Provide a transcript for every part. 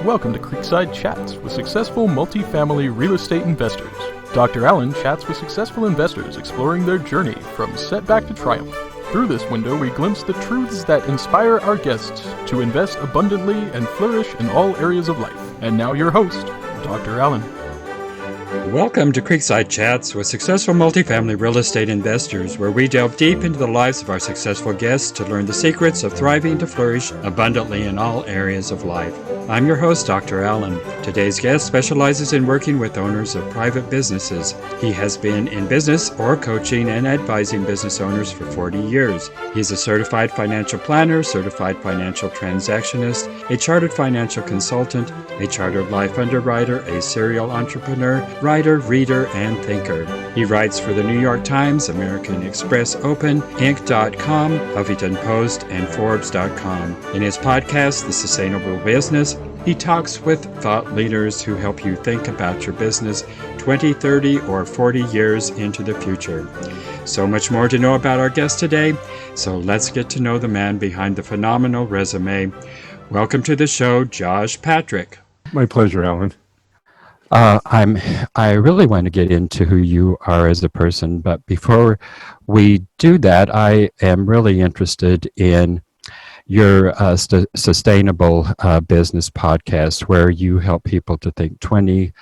Welcome to Creekside Chats with successful multifamily real estate investors. Dr. Allen chats with successful investors exploring their journey from setback to triumph. Through this window, we glimpse the truths that inspire our guests to invest abundantly and flourish in all areas of life. And now your host, Dr. Allen. Welcome to Creekside Chats with successful multifamily real estate investors, where we delve deep into the lives of our successful guests to learn the secrets of thriving to flourish abundantly in all areas of life. I'm your host, Dr. Allen. Today's guest specializes in working with owners of private businesses. He has been in business or coaching and advising business owners for 40 years. He's a certified financial planner, certified financial transactionist, a chartered financial consultant, a chartered life underwriter, a serial entrepreneur, writer, reader, and thinker. He writes for the New York Times, American Express Open, Inc.com, Huffington Post, and Forbes.com. In his podcast, The Sustainable Business, he talks with thought leaders who help you think about your business 20, 30, or 40 years into the future. So much more to know about our guest today, so let's get to know the man behind the phenomenal resume. Welcome to the show, Josh Patrick. My pleasure, Alan. I really want to get into who you are as a person, but before we do that, I am really interested in your sustainable business podcast, where you help people to think 20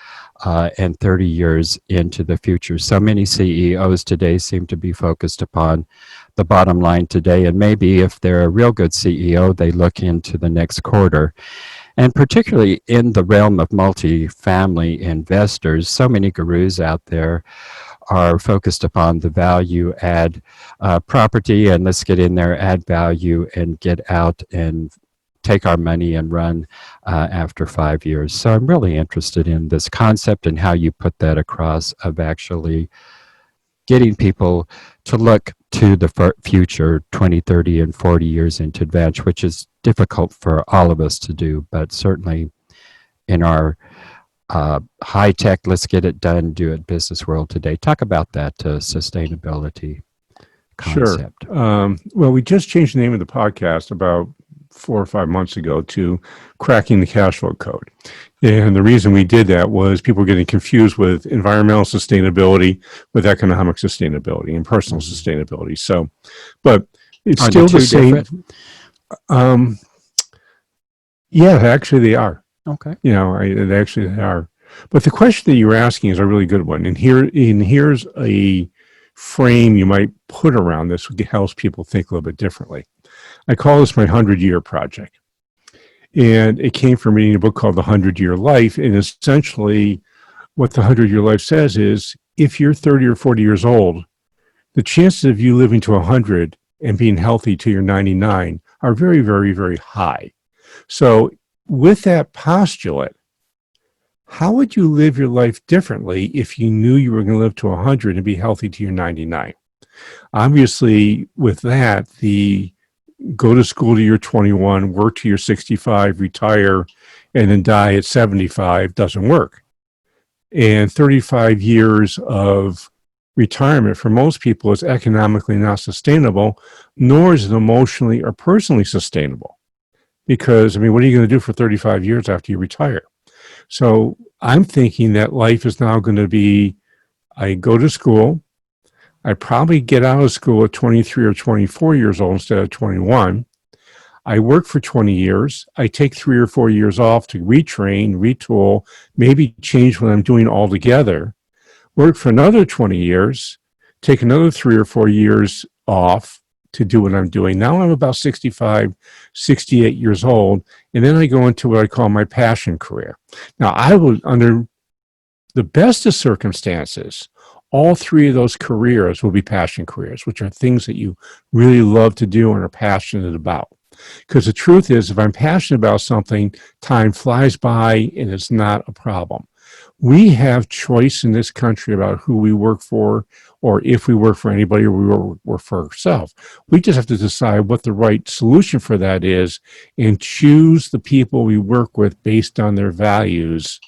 and 30 years into the future. So many CEOs today seem to be focused upon the bottom line today, and maybe if they're a real good CEO, they look into the next quarter. And particularly in the realm of multifamily investors, so many gurus out there are focused upon the value add property, and let's get in there, add value, and get out and take our money and run after 5 years. So I'm really interested in this concept and how you put that across of actually getting people to look to the future 20, 30, and 40 years into advance, which is difficult for all of us to do, but certainly in our high-tech, let's get it done, do it business world today. Talk about that sustainability concept. Sure. Well, we just changed the name of the podcast about 4 or 5 months ago to Cracking the Cash Flow Code. And the reason we did that was people were getting confused with environmental sustainability with economic sustainability and personal sustainability. So, but it's still the same. Yeah, actually they are. Okay. You know, they are. But the question that you're asking is a really good one. And here's a frame you might put around this, which helps people think a little bit differently. I call this my 100-year project. And it came from reading a book called The 100-Year Life. And essentially what the 100-year life says is, if you're 30 or 40 years old, the chances of you living to 100 and being healthy till you're 99 are very, very, very high. So with that postulate, how would you live your life differently if you knew you were going to live to 100 and be healthy till you're 99? Obviously, with that, the go to school till you're 21, work till you're 65, retire, and then die at 75 doesn't work. And 35 years of retirement for most people is economically not sustainable, nor is it emotionally or personally sustainable. Because, I mean, what are you going to do for 35 years after you retire? So I'm thinking that life is now going to be, I go to school, I probably get out of school at 23 or 24 years old instead of 21. I work for 20 years. I take 3 or 4 years off to retrain, retool, maybe change what I'm doing altogether. Work for another 20 years, take another 3 or 4 years off to do what I'm doing. Now I'm about 65, 68 years old, and then I go into what I call my passion career. Now I would, under the best of circumstances, all 3 of those careers will be passion careers, which are things that you really love to do and are passionate about. Because the truth is, if I'm passionate about something, time flies by and it's not a problem. We have choice in this country about who we work for, or if we work for anybody, or we work for ourselves. We just have to decide what the right solution for that is and choose the people we work with based on their values,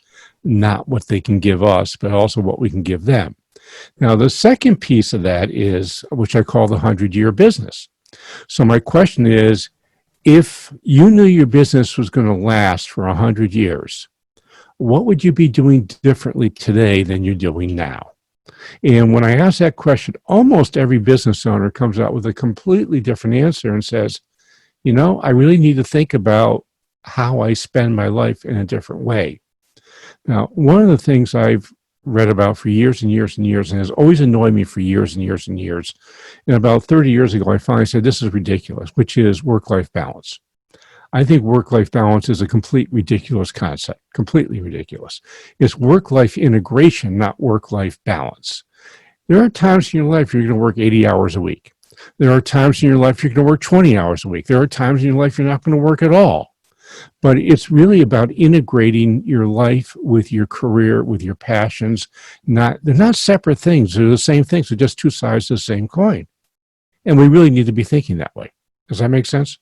not what they can give us, but also what we can give them. Now, the second piece of that is, which I call the 100-year business. So my question is, If you knew your business was going to last for 100 years, what would you be doing differently today than you're doing now? And when I ask that question, almost every business owner comes out with a completely different answer and says, I really need to think about how I spend my life in a different way. Now, one of the things I've read about for years and years and years, and has always annoyed me for years and years and years, and about 30 years ago, I finally said, this is ridiculous, which is work-life balance. I think work-life balance is a complete ridiculous concept, completely ridiculous. It's work-life integration, not work-life balance. There are times in your life you're going to work 80 hours a week. There are times in your life you're going to work 20 hours a week. There are times in your life you're not going to work at all. But it's really about integrating your life with your career, with your passions. They're not separate things. They're the same things. They're just two sides of the same coin. And we really need to be thinking that way. Does that make sense?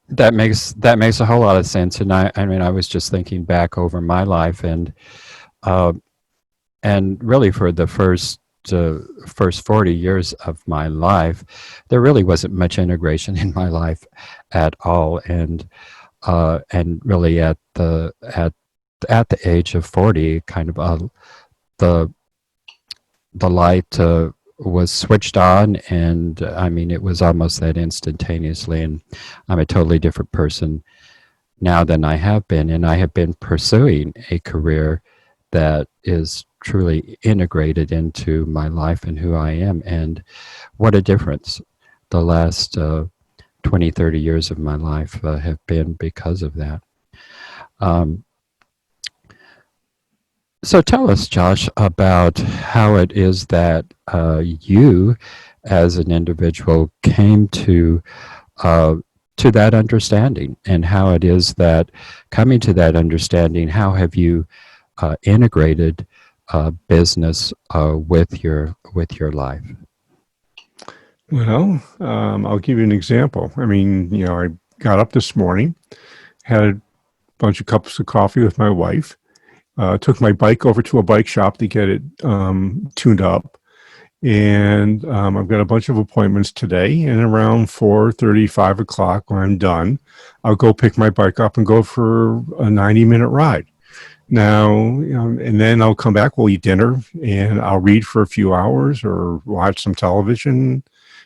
That makes a whole lot of sense. And I was just thinking back over my life, and really for the first 40 years of my life, there really wasn't much integration in my life at all, and really at the age of 40, kind of the light was switched on, and it was almost that instantaneously, and I'm a totally different person now than I have been, and I have been pursuing a career that is truly integrated into my life and who I am. And what a difference the last 20, 30 years of my life have been because of that. So tell us, Josh, about how it is that you as an individual came to that understanding, and how it is that coming to that understanding, how have you integrated business with your life? Well, I'll give you an example. I got up this morning, had a bunch of cups of coffee with my wife, took my bike over to a bike shop to get it tuned up. And I've got a bunch of appointments today, and around 4:30, 5 o'clock when I'm done, I'll go pick my bike up and go for a 90-minute ride. Now, and then I'll come back, we'll eat dinner, and I'll read for a few hours or watch some television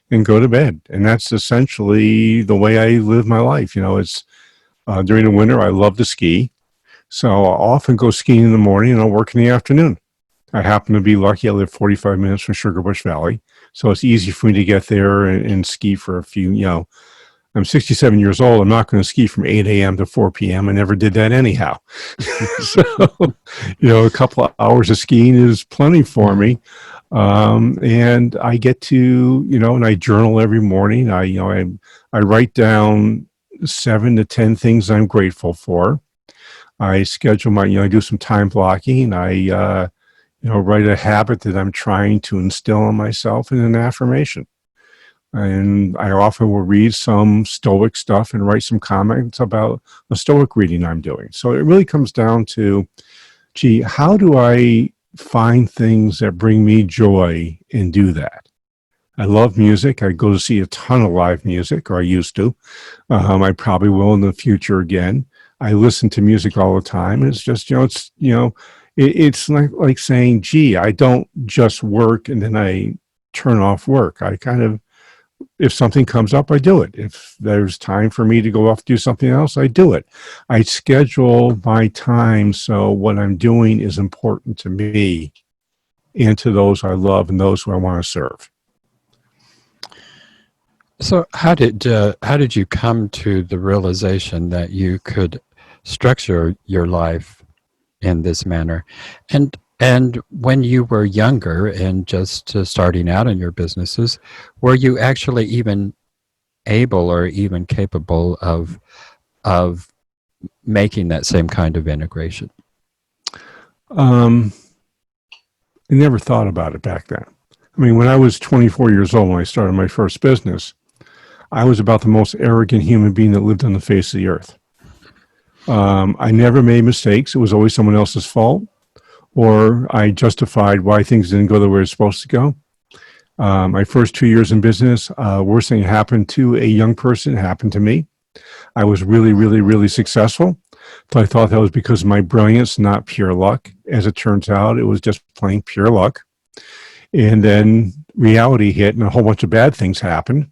and go to bed. And that's essentially the way I live my life. It's during the winter, I love to ski. So I'll often go skiing in the morning and I'll work in the afternoon. I happen to be lucky. I live 45 minutes from Sugar Bush Valley. So it's easy for me to get there and ski for a few, I'm 67 years old. I'm not going to ski from 8 a.m. to 4 p.m. I never did that anyhow. So, a couple of hours of skiing is plenty for me. And I get to, and I journal every morning. I write down 7 to 10 things I'm grateful for. I schedule I do some time blocking. I, write a habit that I'm trying to instill in myself and an affirmation. And I often will read some Stoic stuff and write some comments about the Stoic reading I'm doing. So it really comes down to, how do I find things that bring me joy and do that? I love music. I go to see a ton of live music, or I used to. I probably will in the future again. I listen to music all the time. It's just, it's like saying, I don't just work and then I turn off work. I kind of, if something comes up, I do it. If there's time for me to go off and do something else, I do it. I schedule my time so what I'm doing is important to me and to those I love and those who I want to serve. So how did you come to the realization that you could structure your life in this manner? And when you were younger and just starting out in your businesses, were you actually even able or even capable of making that same kind of integration? I never thought about it back then. When I was 24 years old, when I started my first business, I was about the most arrogant human being that lived on the face of the earth. I never made mistakes. It was always someone else's fault, or I justified why things didn't go the way they're supposed to go. My first 2 years in business, worst thing happened to a young person happened to me. I was really, really, really successful. So I thought that was because of my brilliance, not pure luck. As it turns out, it was just plain pure luck. And then reality hit and a whole bunch of bad things happened.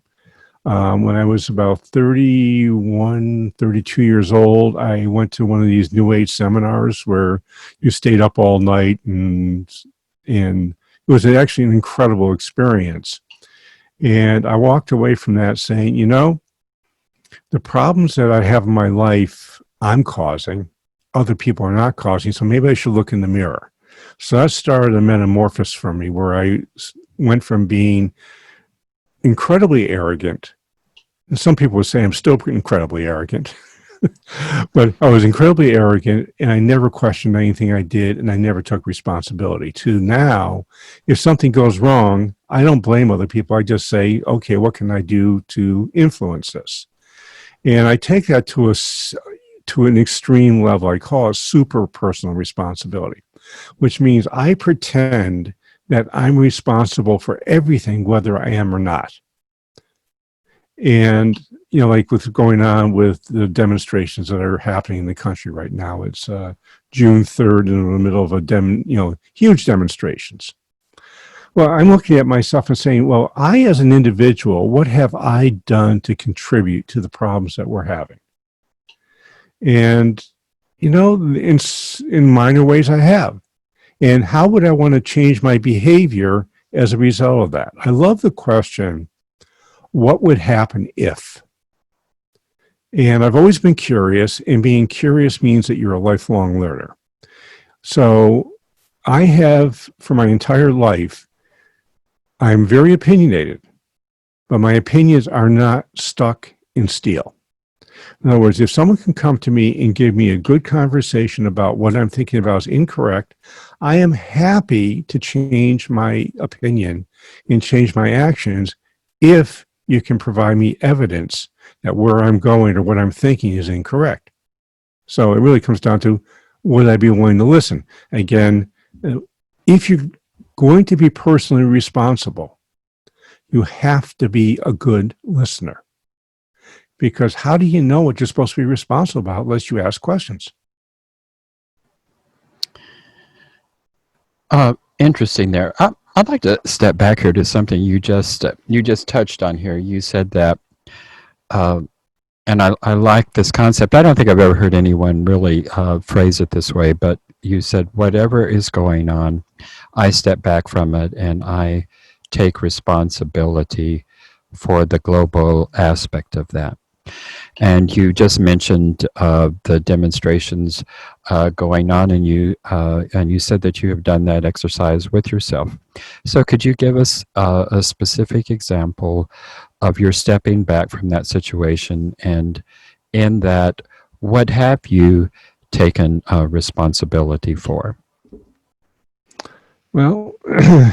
When I was about 31, 32 years old, I went to one of these New Age seminars where you stayed up all night, and it was actually an incredible experience. And I walked away from that saying, the problems that I have in my life, I'm causing, other people are not causing, so maybe I should look in the mirror. So that started a metamorphosis for me where I went from being incredibly arrogant, and some people would say I'm still incredibly arrogant, but I was incredibly arrogant and I never questioned anything I did and I never took responsibility, to now, if something goes wrong, I don't blame other people. I just say, okay, what can I do to influence this? And I take that to an extreme level. I call it super personal responsibility, which means I pretend that I'm responsible for everything, whether I am or not. And, like what's going on with the demonstrations that are happening in the country right now, it's June 3rd in the middle of huge demonstrations. Well, I'm looking at myself and saying, well, I as an individual, what have I done to contribute to the problems that we're having? And, in minor ways I have. And how would I want to change my behavior as a result of that? I love the question, what would happen if? And I've always been curious, and being curious means that you're a lifelong learner. So I have, for my entire life, I'm very opinionated, but my opinions are not stuck in steel. In other words, if someone can come to me and give me a good conversation about what I'm thinking about is incorrect, I am happy to change my opinion and change my actions if you can provide me evidence that where I'm going or what I'm thinking is incorrect. So it really comes down to, would I be willing to listen? Again, if you're going to be personally responsible, you have to be a good listener. Because how do you know what you're supposed to be responsible about unless you ask questions? Interesting there. I'd like to step back here to something you just touched on here. You said that, and I like this concept. I don't think I've ever heard anyone really phrase it this way, but you said, whatever is going on, I step back from it and I take responsibility for the global aspect of that. And you just mentioned the demonstrations going on, and you said that you have done that exercise with yourself. So could you give us a specific example of your stepping back from that situation, and in that, what have you taken responsibility for? Well,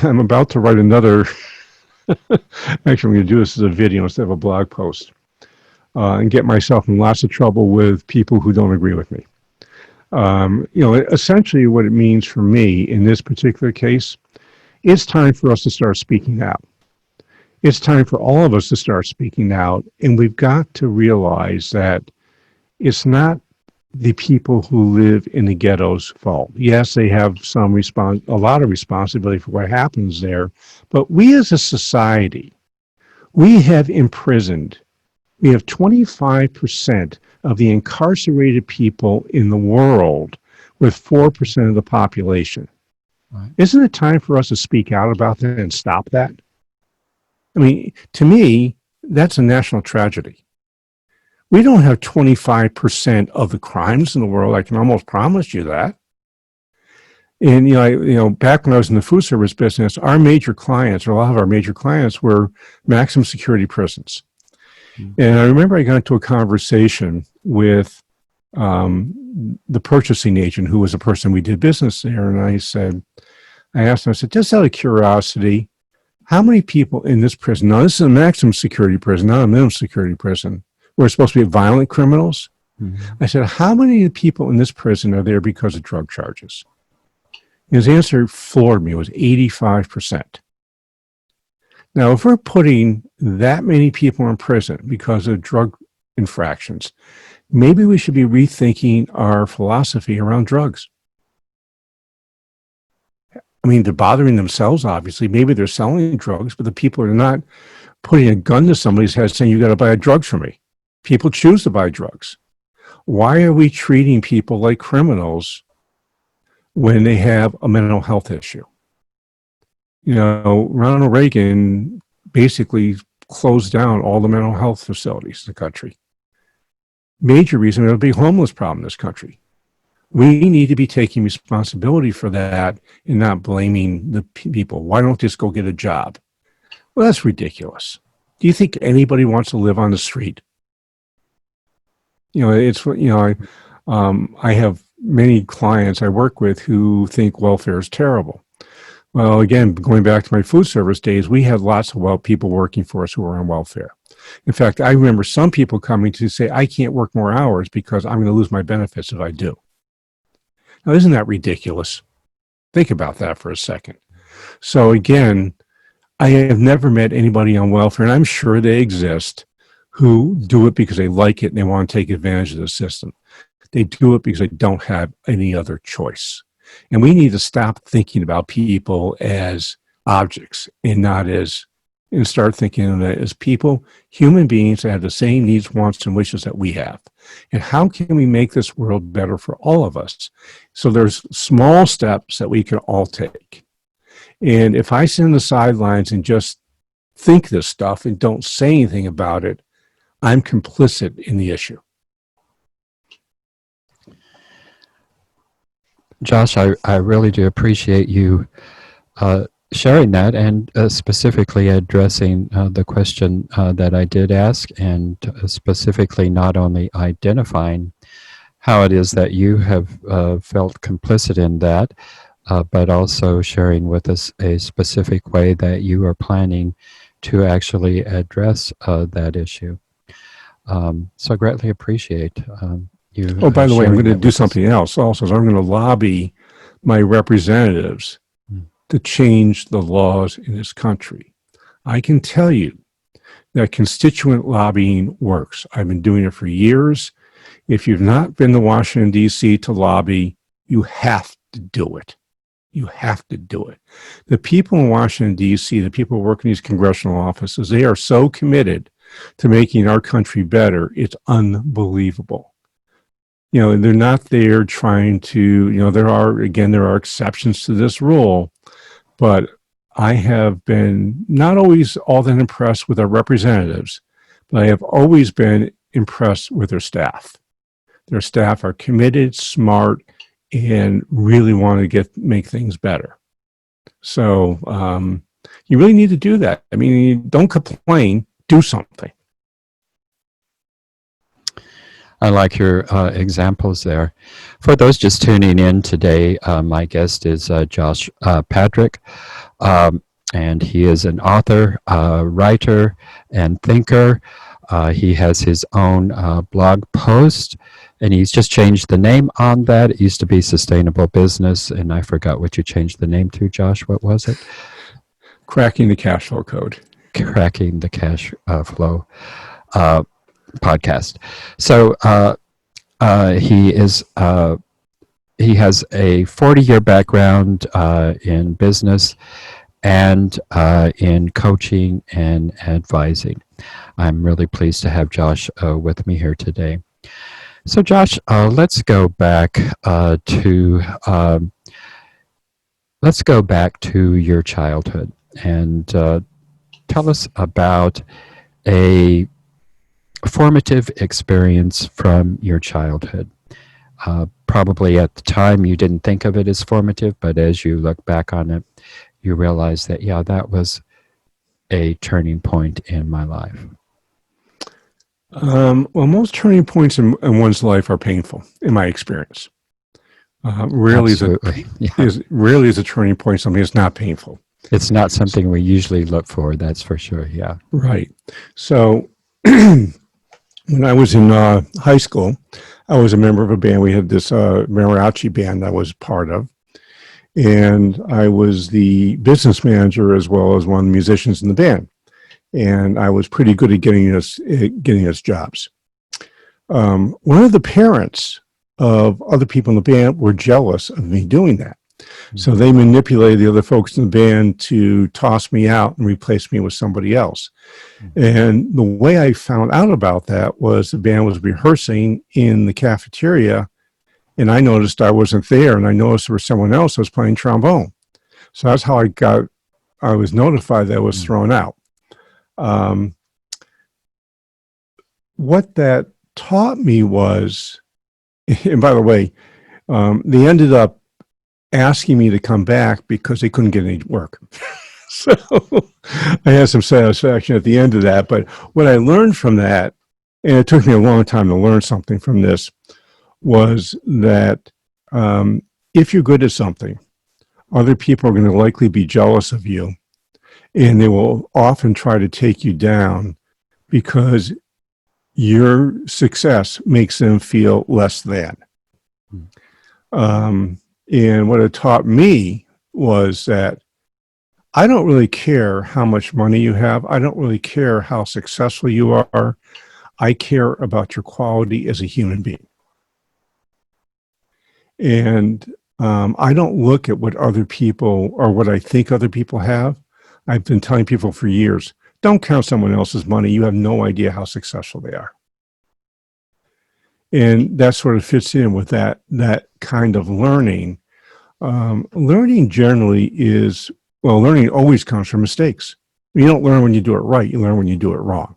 I'm about to write another, actually I'm going to do this as a video instead of a blog post. And get myself in lots of trouble with people who don't agree with me. Essentially what it means for me in this particular case, it's time for us to start speaking out. It's time for all of us to start speaking out, and we've got to realize that it's not the people who live in the ghettos' fault. Yes, they have a lot of responsibility for what happens there, but we as a society, we have 25% of the incarcerated people in the world with 4% of the population. Right. Isn't it time for us to speak out about that and stop that? I mean, to me, that's a national tragedy. We don't have 25% of the crimes in the world. I can almost promise you that. And, back when I was in the food service business, a lot of our major clients were maximum security prisons. And I remember I got into a conversation with the purchasing agent, who was a person we did business there. And I asked him, just out of curiosity, how many people in this prison, now this is a maximum security prison, not a minimum security prison, where it's supposed to be violent criminals. Mm-hmm. I said, how many people in this prison are there because of drug charges? And his answer floored me. It was 85%. Now, if we're putting that many people in prison because of drug infractions, maybe we should be rethinking our philosophy around drugs. I mean, they're bothering themselves, obviously. Maybe they're selling drugs, but the people are not putting a gun to somebody's head saying, you got to buy drugs from me. People choose to buy drugs. Why are we treating people like criminals when they have a mental health issue? You know, Ronald Reagan basically closed down all the mental health facilities in the country. Major reason we have a big homeless problem in this country. We need to be taking responsibility for that and not blaming the people. Why don't just go get a job? Well, that's ridiculous. Do you think anybody wants to live on the street? You know, it's, you know, I have many clients I work with who think welfare is terrible. Well, again, going back to my food service days, we had lots of people working for us who were on welfare. In fact, I remember some people coming to say, I can't work more hours because I'm going to lose my benefits if I do. Now, isn't that ridiculous? Think about that for a second. So again, I have never met anybody on welfare, and I'm sure they exist, who do it because they like it and they want to take advantage of the system. They do it because they don't have any other choice. And we need to stop thinking about people as objects and start thinking of them as people, human beings that have the same needs, wants, and wishes that we have. And how can we make this world better for all of us? So there's small steps that we can all take. And if I sit on the sidelines and just think this stuff and don't say anything about it, I'm complicit in the issue. Josh, I really do appreciate you sharing that and specifically addressing the question that I did ask, and specifically not only identifying how it is that you have felt complicit in that, but also sharing with us a specific way that you are planning to actually address that issue. So I greatly appreciate you. Oh, by the way, I'm going to do something else also. So I'm going to lobby my representatives to change the laws in this country. I can tell you that constituent lobbying works. I've been doing it for years. If you've not been to Washington, D.C. to lobby, you have to do it. You have to do it. The people in Washington, D.C., the people who work in these congressional offices, they are so committed to making our country better. It's unbelievable. You know, they're not there trying to, you know, there are exceptions to this rule, but I have been not always all that impressed with our representatives, but I have always been impressed with their staff. Their staff are committed, smart, and really want to make things better. So you really need to do that. I mean, don't complain, do something. I like your examples there. For those just tuning in today, my guest is Josh Patrick, and he is an author, writer, and thinker. He has his own blog post, and he's just changed the name on that. It used to be Sustainable Business, and I forgot what you changed the name to, Josh. What was it? Cracking the Cash Flow Code. Cracking the Cash Flow podcast. So he has a 40-year background in business and in coaching and advising. I'm really pleased to have Josh with me here today. So Josh, let's go back to your childhood and tell us about a formative experience from your childhood. Probably at the time you didn't think of it as formative, but as you look back on it, you realize that, yeah, that was a turning point in my life. Well, most turning points in one's life are painful, in my experience. Rarely is a turning point something that's not painful. It's not something we usually look for, that's for sure, yeah. Right. So when I was in high school, I was a member of a band. We had this mariachi band I was part of. And I was the business manager as well as one of the musicians in the band. And I was pretty good at getting us jobs. One of the parents of other people in the band were jealous of me doing that. So they manipulated the other folks in the band to toss me out and replace me with somebody else. And the way I found out about that was the band was rehearsing in the cafeteria, and I noticed I wasn't there, and I noticed there was someone else that was playing trombone. So that's how I was notified that I was thrown out. What that taught me was, and by the way, they ended up asking me to come back because they couldn't get any work. So I had some satisfaction at the end of that. But what I learned from that, and it took me a long time to learn something from this, was that if you're good at something, other people are going to likely be jealous of you, and they will often try to take you down because your success makes them feel less than. And what it taught me was that I don't really care how much money you have. I don't really care how successful you are. I care about your quality as a human being. And I don't look at what other people or what I think other people have. I've been telling people for years, don't count someone else's money. You have no idea how successful they are. And that sort of fits in with that kind of learning. Learning generally is, well, learning always comes from mistakes. You don't learn when you do it right. You learn when you do it wrong.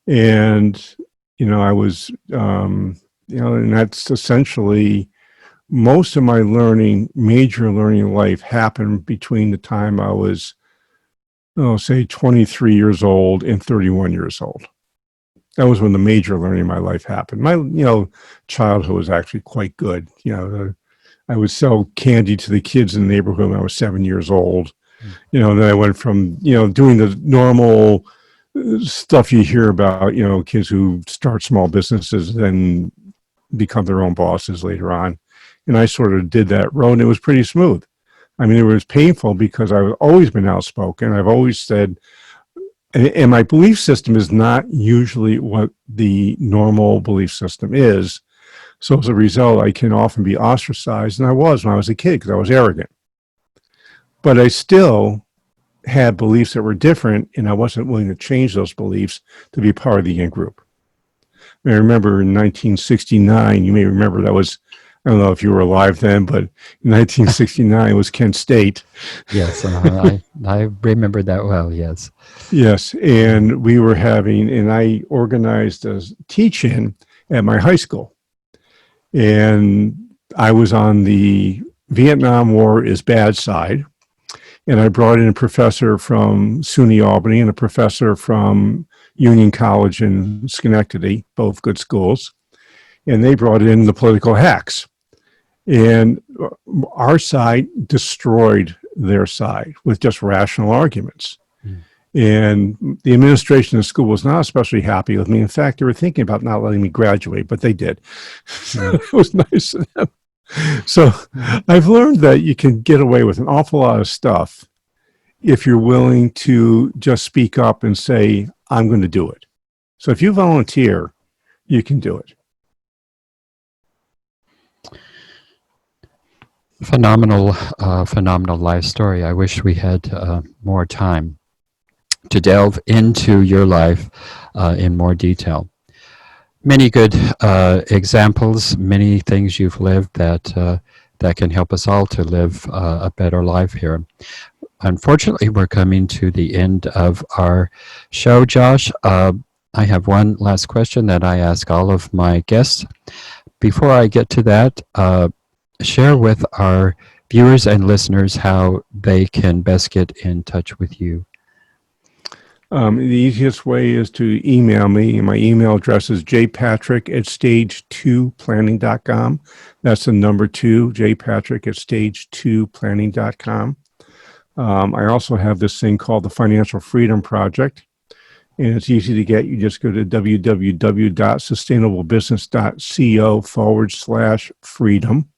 And, I was, and that's essentially most of my major learning in life happened between the time I was, say 23 years old and 31 years old. That was when the major learning in my life happened. My, childhood was actually quite good. I would sell candy to the kids in the neighborhood when I was 7 years old. Then I went from, doing the normal stuff you hear about, kids who start small businesses and become their own bosses later on. And I sort of did that road, and it was pretty smooth. I mean, it was painful because I've always been outspoken. I've always said, and my belief system is not usually what the normal belief system is. So as a result, I can often be ostracized, and I was when I was a kid because I was arrogant. But I still had beliefs that were different, and I wasn't willing to change those beliefs to be part of the in-group. I remember in 1969, you may remember that was, I don't know if you were alive then, but in 1969 was Kent State. Yes, I remember that well, yes. Yes, and we were and I organized a teach-in at my high school. And I was on the Vietnam War is bad side. And I brought in a professor from SUNY Albany and a professor from Union College in Schenectady, both good schools. And they brought in the political hacks. And our side destroyed their side with just rational arguments. And the administration of the school was not especially happy with me. In fact, they were thinking about not letting me graduate, but they did. It was nice of them. So I've learned that you can get away with an awful lot of stuff if you're willing to just speak up and say, I'm going to do it. So if you volunteer, you can do it. Phenomenal life story. I wish we had more time to delve into your life in more detail. Many good examples, many things you've lived that can help us all to live a better life here. Unfortunately, we're coming to the end of our show, Josh. I have one last question that I ask all of my guests. Before I get to that, share with our viewers and listeners how they can best get in touch with you. The easiest way is to email me. My email address is jpatrick@stage2planning.com. That's the number 2, jpatrick@stage2planning.com. I also have this thing called the Financial Freedom Project. and it's easy to get. You just go to www.sustainablebusiness.co/freedom,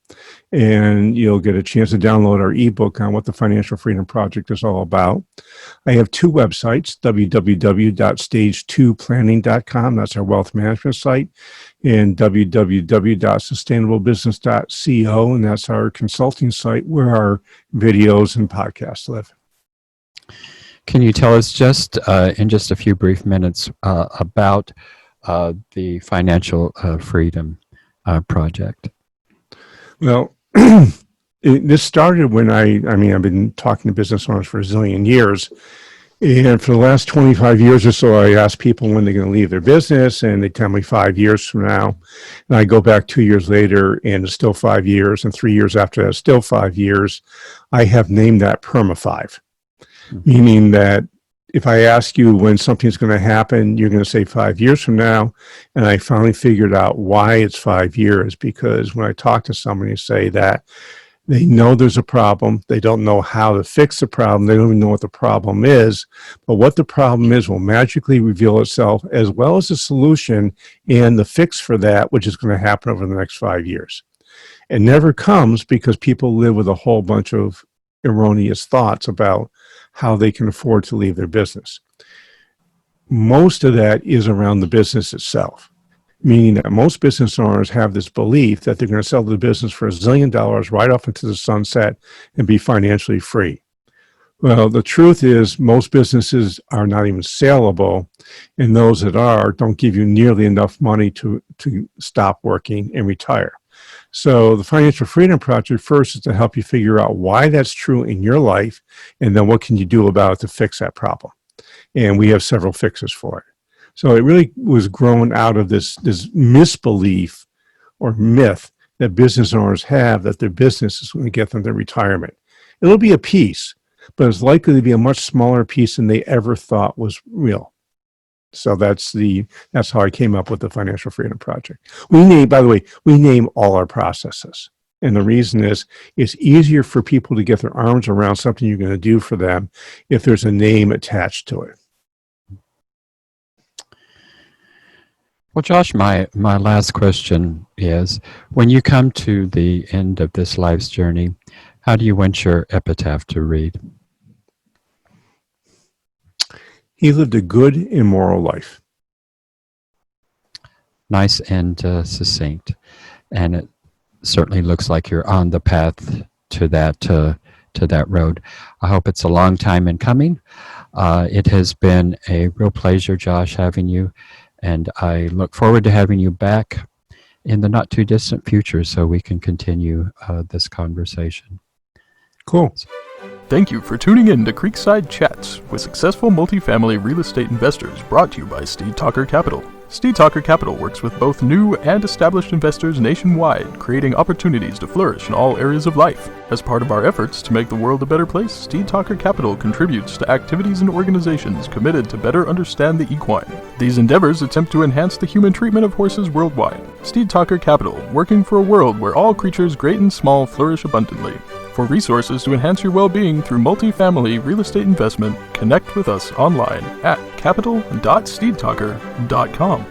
and you'll get a chance to download our ebook on what the Financial Freedom Project is all about. I have two websites, www.stage2planning.com, that's our wealth management site, and www.sustainablebusiness.co, and that's our consulting site where our videos and podcasts live. Can you tell us just in just a few brief minutes about the Financial Freedom Project? Well, this started when I've been talking to business owners for a zillion years. And for the last 25 years or so, I ask people when they're going to leave their business, and they tell me 5 years from now. And I go back 2 years later, and it's still 5 years, and 3 years after that, still 5 years. I have named that Perma 5, meaning that if I ask you when something's going to happen, you're going to say 5 years from now. And I finally figured out why it's 5 years, because when I talk to somebody, say that they know there's a problem. They don't know how to fix the problem. They don't even know what the problem is. But what the problem is will magically reveal itself, as well as the solution and the fix for that, which is going to happen over the next 5 years. It never comes because people live with a whole bunch of erroneous thoughts about how they can afford to leave their business. Most of that is around the business itself, meaning that most business owners have this belief that they're going to sell the business for $1 zillion right off into the sunset and be financially free. Well, the truth is most businesses are not even saleable, and those that are don't give you nearly enough money to stop working and retire. So the Financial Freedom Project first is to help you figure out why that's true in your life, and then what can you do about it to fix that problem. And we have several fixes for it. So it really was grown out of this misbelief or myth that business owners have that their business is going to get them their retirement. It'll be a piece, but it's likely to be a much smaller piece than they ever thought was real. So that's how I came up with the Financial Freedom Project. We name all our processes. And the reason is it's easier for people to get their arms around something you're going to do for them if there's a name attached to it. Well, Josh, my last question is, when you come to the end of this life's journey, how do you want your epitaph to read? He lived a good and moral life. Nice and succinct. And it certainly looks like you're on the path to that road. I hope it's a long time in coming. It has been a real pleasure, Josh, having you. And I look forward to having you back in the not too distant future so we can continue this conversation. Cool. Thank you for tuning in to Creekside Chats with successful multifamily real estate investors, brought to you by Steed Talker Capital. Steed Talker Capital works with both new and established investors nationwide, creating opportunities to flourish in all areas of life. As part of our efforts to make the world a better place, Steed Talker Capital contributes to activities and organizations committed to better understand the equine. These endeavors attempt to enhance the human treatment of horses worldwide. Steed Talker Capital, working for a world where all creatures great and small flourish abundantly. For resources to enhance your well-being through multifamily real estate investment, connect with us online at capital.steedtalker.com.